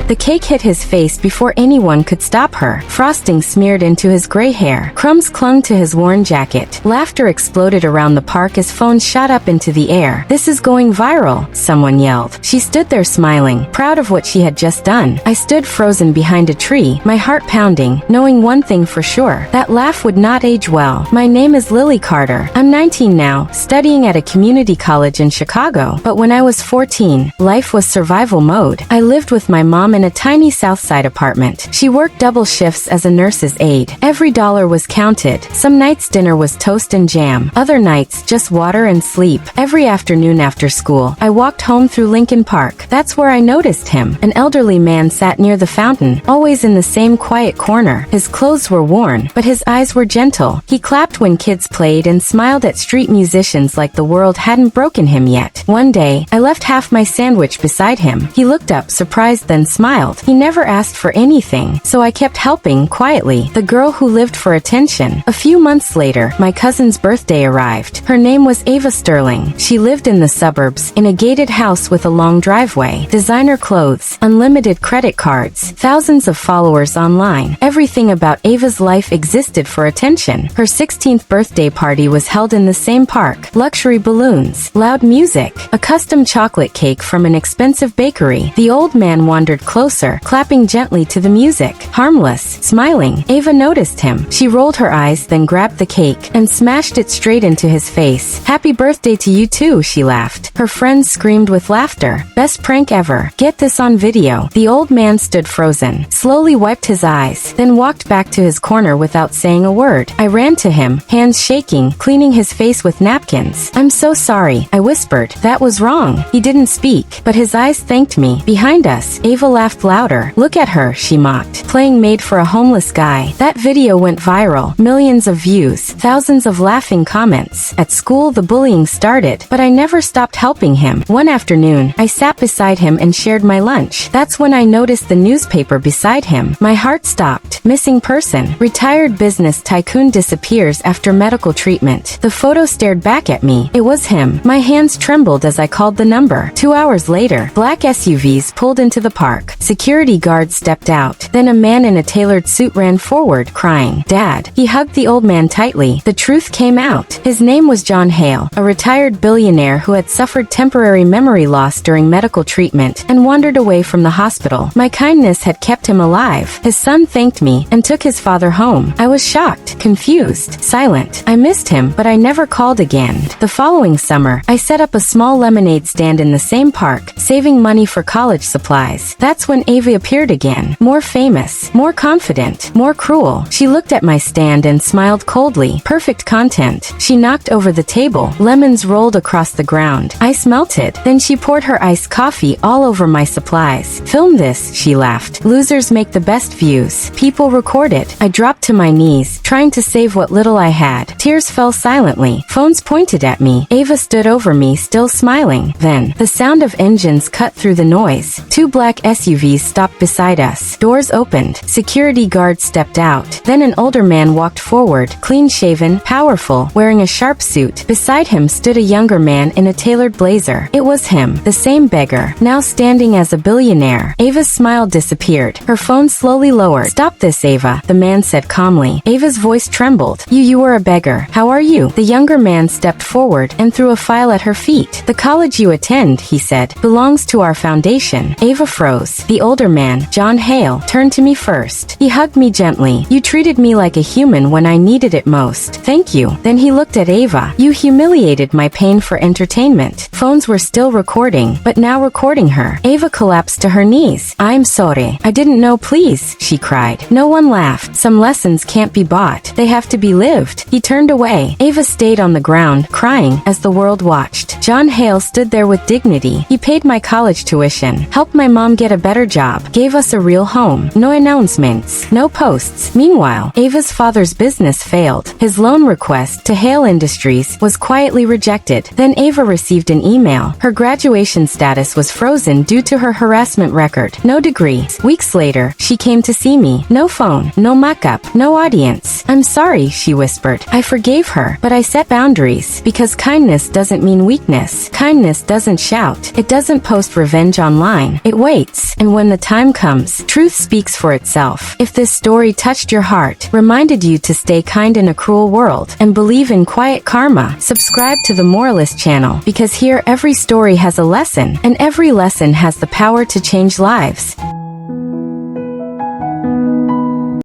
The cake hit his face before anyone could stop her. Frosting smeared into his gray hair. Crumbs clung to his worn jacket. Laughter exploded around the park as phones shot up into the air. "This is going viral," someone yelled. She stood there smiling, proud of what she had just done. I stood frozen behind a tree, my heart pounding, knowing one thing for sure: that laugh would not age well. My name is Lily Carter. I'm 19 now, studying at a community college in Chicago. But when I was 14, life was survival mode. I lived with my mom in a tiny Southside apartment. She worked double shifts as a nurse's aide. Every dollar was counted. Some nights dinner was toast and jam. Other nights, just water and sleep. Every afternoon after school, I walked home through Lincoln Park. That's where I noticed him. An elderly man sat near the fountain, always in the same quiet corner. His clothes were worn, but his eyes were gentle. He clapped when kids played and smiled at street musicians like the world hadn't broken him yet. One day, I left half my sandwich beside him. He looked up, surprised, then smiled. He never asked for anything, so I kept helping quietly. The girl who lived for attention. A few months later, my cousin's birthday arrived. Her name was Ava Sterling. She lived in the suburbs, in a gated house with a long driveway. Designer clothes, unlimited credit cards, thousands of followers online. Everything about Ava's life existed for attention. Her 16th birthday party was held in the same park. Luxury balloons, loud music, a custom chocolate cake from an expensive bakery. The old man wandered closer, clapping gently to the music. Harmless, smiling. Ava noticed him. She rolled her eyes, then grabbed the cake and smashed it straight into his face. "Happy birthday to you too," she laughed. Her friends screamed with laughter. "Best prank ever. Get this on video." The old man stood frozen, slowly wiped his eyes, then walked back to his corner without saying a word. I ran to him, hands shaking, cleaning his face with napkins. "I'm so sorry," I whispered. "That was wrong." He didn't speak, but his eyes thanked me. Behind us, Ava laughed louder. "Look at her," she mocked. "Playing maid for a homeless guy." That video went viral. Millions of views, thousands of laughing comments. At school, the bullying started, but I never stopped helping him. One afternoon, I sat beside him and shared my lunch. That's when I noticed the newspaper beside him. My heart stopped. Missing person. Retired business tycoon disappears after medical treatment. The photo stared back at me. It was him. My hands trembled as I called the number. 2 hours later, black SUVs pulled into the park. Security guards stepped out. Then a man in a tailored suit ran forward, crying, "Dad." He hugged the old man tightly. The truth came out. His name was John Hale, a retired billionaire who had suffered temporary memory loss during medical treatment and wandered away from the hospital. My kindness had kept him alive. His son thanked me and took his father home. I was shocked, confused, silent. I missed him, but I never called again. The following summer, I set up a small lemonade stand in the same park, saving money for college supplies. That's when Ava appeared again, more famous, more confident, more cruel. She looked at my stand and smiled coldly. Perfect content. She knocked over the table. Lemons rolled across the ground. Ice melted. Then she poured her iced coffee all over my supplies. "Film this," she laughed. "Losers make the best views." People recorded. I dropped to my knees, trying to save what little I had. Tears fell silently. Phones pointed at me. Ava stood over me, still smiling. Then, the sound of engines cut through the noise. 2 black SUVs stopped beside us. Doors opened. Security guards stepped out. Then an older man walked forward, clean-shaven, powerful, wearing a sharp suit. Beside him stood a younger man in a tailored blazer. It was him, the same beggar, now standing as a billionaire. Ava's smile disappeared. Her phone slowly lowered. "Stop this, Ava," the man said calmly. Ava's voice trembled. You were a beggar. How are you?" The younger man stepped forward and threw a file at her feet. "The college you attend," he said, "belongs to our foundation." Ava froze. The older man, John Hale, turned to me first. He hugged me gently. "You treated me like a human when I needed it most. Thank you." Then he looked at Ava. "You humiliated my pain for entertainment." Phones were still recording, but now recording her. Ava collapsed to her knees. "I'm sorry. I didn't know, please," she cried. No one laughed. Some lessons can't be bought. They have to be lived. He turned away. Ava stayed on the ground, crying, as the world watched. John Hale stood there with dignity. He paid my college tuition, helped my mom get a better job, gave us a real home. No announcements, no posts. Meanwhile, Ava's father's business failed. His loan request to Hale Industries was quietly rejected. Then Ava received an email. Her graduation status was frozen due to her harassment record. No degree. Weeks later, she came to see me. No phone, no mock-up, no audience. "I'm sorry," she whispered. I forgave her, but I set boundaries, because kindness doesn't mean weakness. Kindness doesn't shout. It doesn't post revenge online. It waits. lies, and when the time comes, truth speaks for itself. If this story touched your heart, reminded you to stay kind in a cruel world, and believe in quiet karma, subscribe to the Moralist channel, because here every story has a lesson, and every lesson has the power to change lives.